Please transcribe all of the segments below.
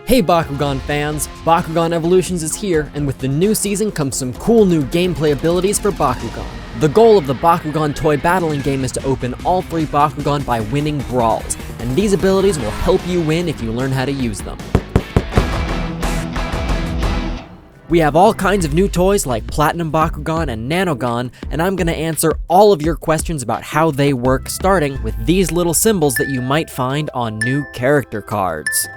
Hey Bakugan fans, Bakugan Evolutions is here, and with the new season comes some cool new gameplay abilities for Bakugan. The goal of the Bakugan toy battling game is to open all 3 Bakugan by winning brawls, and these abilities will help you win if you learn how to use them. We have all kinds of new toys like Platinum Bakugan and Nanogun, and I'm gonna answer all of your questions about how they work, starting with these little symbols that you might find on new character cards.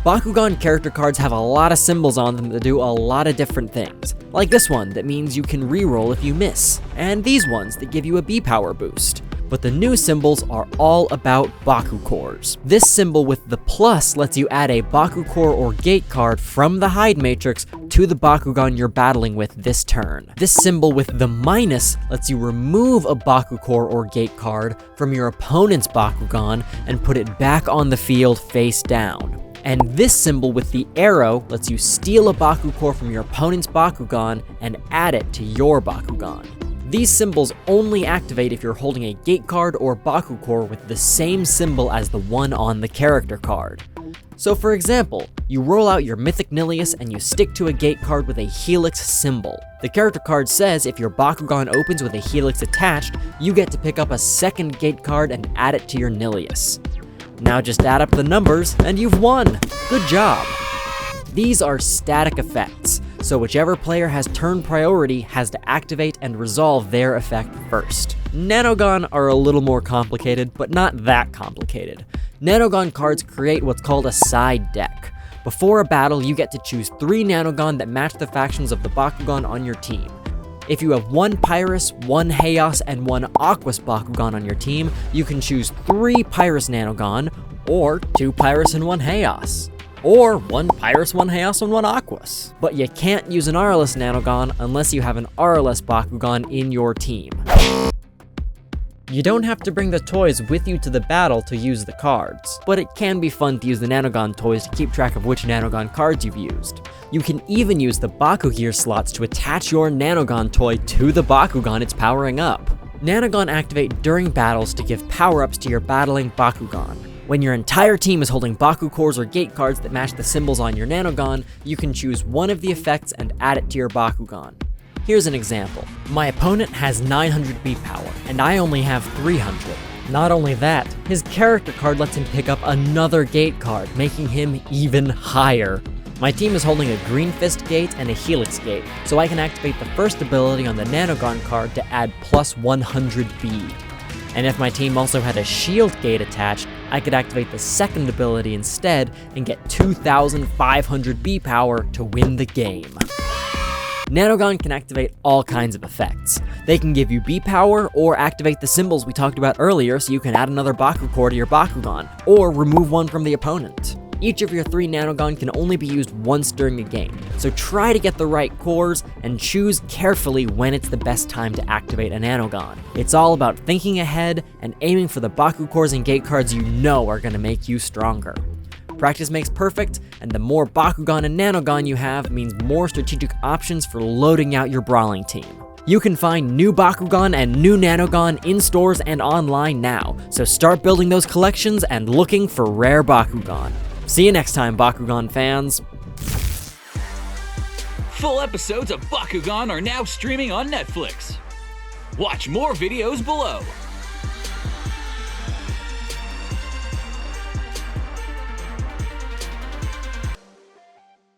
Bakugan character cards have a lot of symbols on them that do a lot of different things, like this one that means you can reroll if you miss, and these ones that give you a B-Power boost. But the new symbols are all about Baku cores. This symbol with the plus lets you add a Baku core or gate card from the hide matrix to the Bakugan you're battling with this turn. This symbol with the minus lets you remove a Baku core or gate card from your opponent's Bakugan and put it back on the field face down. And this symbol with the arrow lets you steal a Baku core from your opponent's Bakugan and add it to your Bakugan. These symbols only activate if you're holding a gate card or Baku core with the same symbol as the one on the character card. So for example, you roll out your Mythic Nilius and you stick to a gate card with a helix symbol. The character card says if your Bakugan opens with a helix attached, you get to pick up a second gate card and add it to your Nilius. Now just add up the numbers and you've won! Good job! These are static effects, so whichever player has turn priority has to activate and resolve their effect first. Nanogun are a little more complicated, but not that complicated. Nanogun cards create what's called a side deck. Before a battle, you get to choose 3 Nanogun that match the factions of the Bakugan on your team. If you have 1 Pyrus, 1 Heios, and 1 Aquos Bakugan on your team, you can choose 3 Pyrus Nanogun, or 2 Pyrus and 1 Heios. Or 1 Pyrus, 1 Heios, and 1 Aquos. But you can't use an Aurelus Nanogun unless you have an Aurelus Bakugan in your team. You don't have to bring the toys with you to the battle to use the cards, but it can be fun to use the Nanogun toys to keep track of which Nanogun cards you've used. You can even use the Bakugear slots to attach your Nanogun toy to the Bakugan it's powering up. Nanogun activate during battles to give power-ups to your battling Bakugan. When your entire team is holding Baku cores or gate cards that match the symbols on your Nanogun, you can choose one of the effects and add it to your Bakugan. Here's an example. My opponent has 900 B power, and I only have 300. Not only that, his character card lets him pick up another gate card, making him even higher. My team is holding a Green Fist gate and a Helix gate, so I can activate the first ability on the Nanogun card to add plus 100 B. And if my team also had a Shield gate attached, I could activate the second ability instead and get 2,500 B power to win the game. Nanogun can activate all kinds of effects. They can give you B power or activate the symbols we talked about earlier so you can add another Baku core to your Bakugan, or remove one from the opponent. Each of your 3 Nanogun can only be used once during a game, so try to get the right cores and choose carefully when it's the best time to activate a Nanogun. It's all about thinking ahead and aiming for the Baku cores and gate cards you know are going to make you stronger. Practice makes perfect, and the more Bakugan and Nanogun you have means more strategic options for loading out your brawling team. You can find new Bakugan and new Nanogun in stores and online now, so start building those collections and looking for rare Bakugan. See you next time, Bakugan fans! Full episodes of Bakugan are now streaming on Netflix. Watch more videos below.